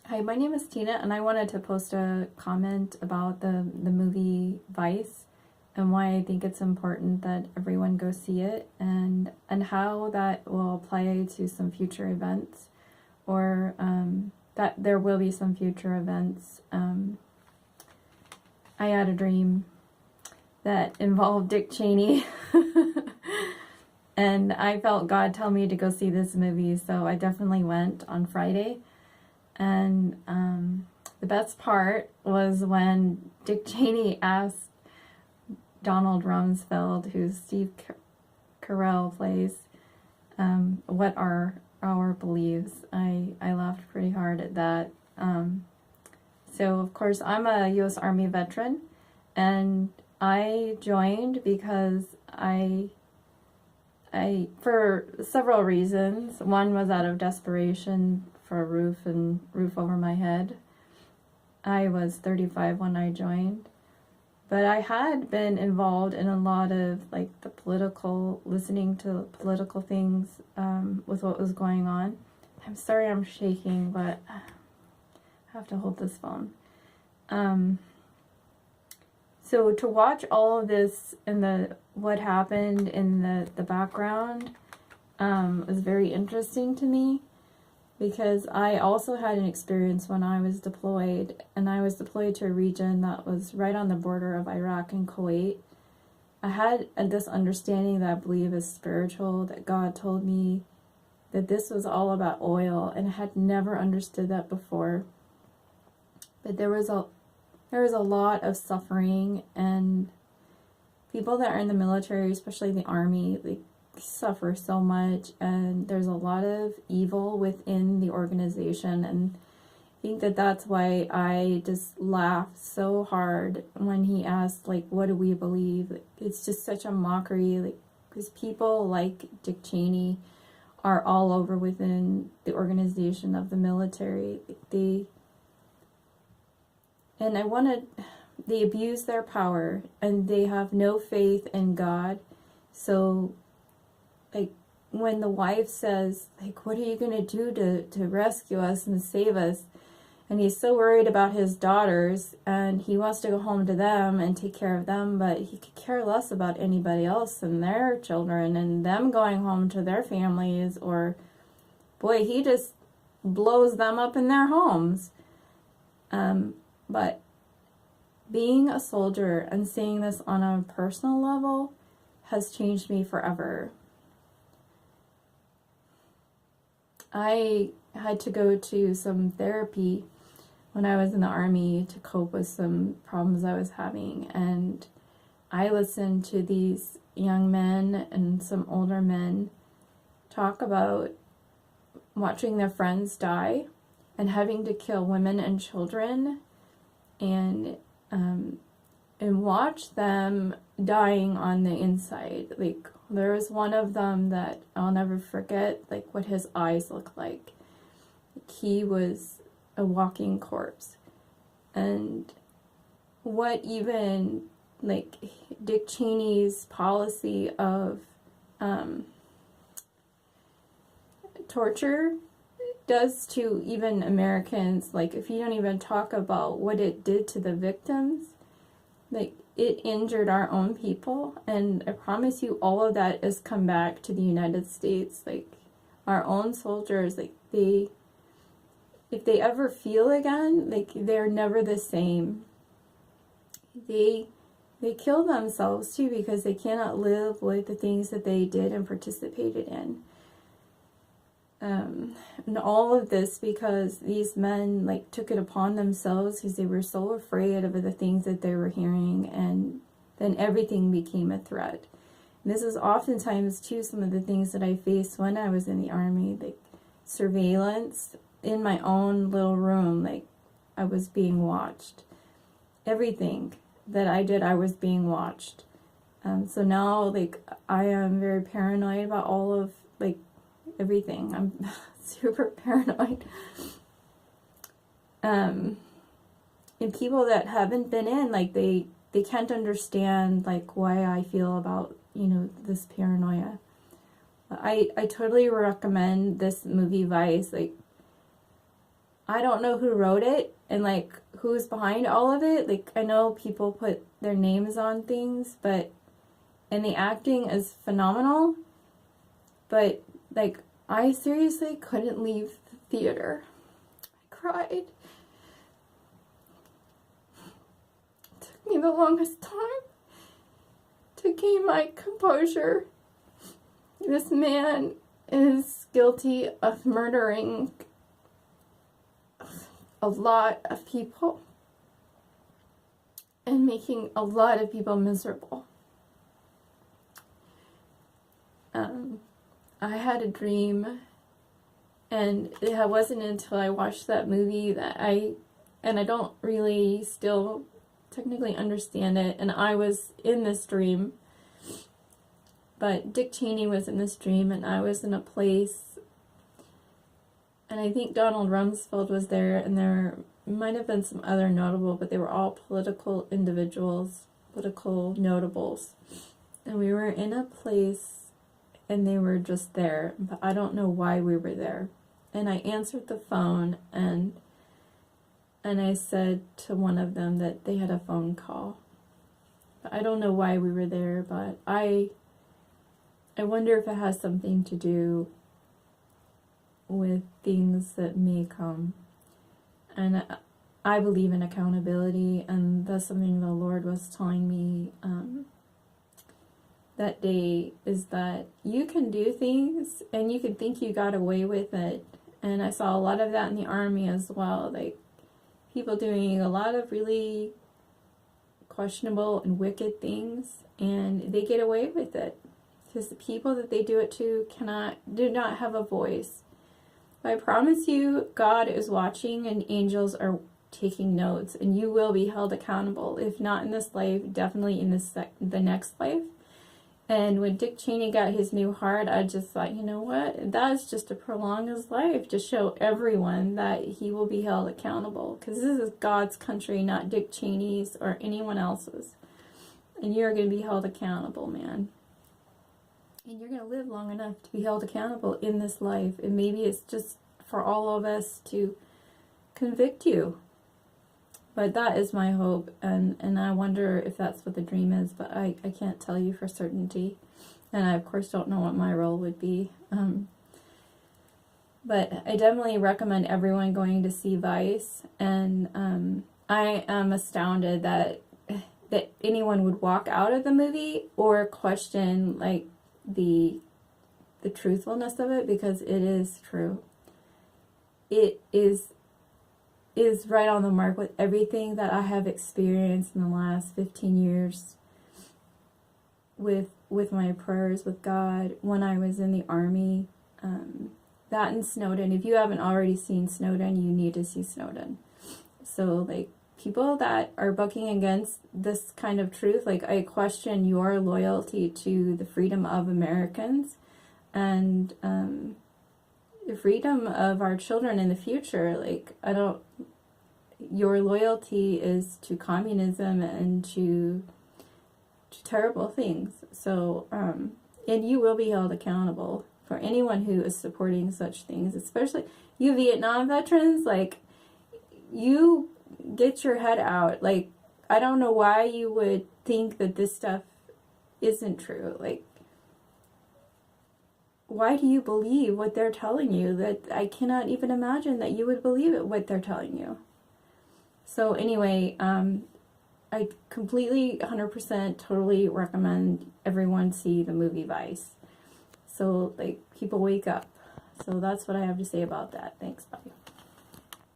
Hi, my name is Tina, and I wanted to post a comment about the movie Vice and why I think it's important that everyone go see it, and how that will apply to some future events, or that there will be some future events. I had a dream that involved Dick Cheney, and I felt God tell me to go see this movie, so I definitely went on Friday. And the best part was when Dick Cheney asked Donald Rumsfeld, who Steve Carell plays, what are our beliefs. I laughed pretty hard at that. So, of course, I'm a U.S. Army veteran, and I joined because I for several reasons. One was out of desperation for a roof over my head. I was 35 when I joined, but I had been involved in a lot of listening to political things with what was going on. I'm sorry I'm shaking, but I have to hold this phone. So to watch all of this and what happened in the background was very interesting to me, because I also had an experience when I was deployed, and I was deployed to a region that was right on the border of Iraq and Kuwait. I had this understanding that I believe is spiritual, that God told me that this was all about oil, and I had never understood that before. But there was a lot of suffering, and people that are in the military, especially the Army, they suffer so much, and there's a lot of evil within the organization. And I think that that's why I just laughed so hard when he asked, what do we believe? It's just such a mockery, because people like Dick Cheney are all over within the organization of the military. They abuse their power, and they have no faith in God. So when the wife says, what are you going to do to rescue us and save us? And he's so worried about his daughters, and he wants to go home to them and take care of them, but he could care less about anybody else and their children and them going home to their families, or, boy, he just blows them up in their homes. But being a soldier and seeing this on a personal level has changed me forever. I had to go to some therapy when I was in the Army to cope with some problems I was having, and I listened to these young men and some older men talk about watching their friends die and having to kill women and children, and watch them dying on the inside. There was one of them that I'll never forget, what his eyes looked like. He was a walking corpse. And what even, Dick Cheney's policy of torture does to even Americans, if you don't even talk about what it did to the victims, it injured our own people. And I promise you, all of that has come back to the United States. Our own soldiers, if they ever feel again, they're never the same. They kill themselves too, because they cannot live with the things that they did and participated in. And all of this because these men took it upon themselves, because they were so afraid of the things that they were hearing, and then everything became a threat. And this is oftentimes too some of the things that I faced when I was in the Army, surveillance in my own little room. I was being watched. Everything that I did, I was being watched. So now I am very paranoid about all of everything. I'm super paranoid. And people that haven't been in, they can't understand why I feel about this paranoia. I totally recommend this movie Vice. I don't know who wrote it and like who's behind all of it. Like I know people put their names on things, but and the acting is phenomenal. But like I seriously couldn't leave the theater. I cried. It took me the longest time to gain my composure. This man is guilty of murdering a lot of people and making a lot of people miserable. I had a dream, and it wasn't until I watched that movie that I don't really still technically understand it, and I was in this dream, but Dick Cheney was in this dream, and I was in a place, and I think Donald Rumsfeld was there, and there might have been some other notable, but they were all political individuals, political notables, and we were in a place, and they were just there, but I don't know why we were there. And I answered the phone, and I said to one of them that they had a phone call. But I don't know why we were there, but I wonder if it has something to do with things that may come. And I believe in accountability, and that's something the Lord was telling me that day, is that you can do things and you can think you got away with it. And I saw a lot of that in the army as well, like people doing a lot of really questionable and wicked things, and they get away with it because the people that they do it to do not have a voice. But I promise you, God is watching, and angels are taking notes, and you will be held accountable. If not in this life, definitely in the next life. And when Dick Cheney got his new heart, I just thought, you know what? That's just to prolong his life, to show everyone that he will be held accountable. Because this is God's country, not Dick Cheney's or anyone else's. And you're going to be held accountable, man. And you're going to live long enough to be held accountable in this life. And maybe it's just for all of us to convict you. But that is my hope, and I wonder if that's what the dream is, but I can't tell you for certainty. And I, of course, don't know what my role would be. But I definitely recommend everyone going to see Vice, and I am astounded that anyone would walk out of the movie or question, like, the truthfulness of it, because it is true. It is right on the mark with everything that I have experienced in the last 15 years with my prayers with God when I was in the army. That and Snowden. If you haven't already seen Snowden, you need to see Snowden. So, like, people that are bucking against this kind of truth, like, I question your loyalty to the freedom of Americans and the freedom of our children in the future. Like, your loyalty is to communism and to terrible things. So, and you will be held accountable for anyone who is supporting such things, especially you Vietnam veterans. Like, you get your head out. Like, I don't know why you would think that this stuff isn't true. Like, why do you believe what they're telling you? That I cannot even imagine that you would believe it, what they're telling you. So anyway, I completely, 100%, totally recommend everyone see the movie Vice. So, like, people wake up. So that's what I have to say about that. Thanks, bye.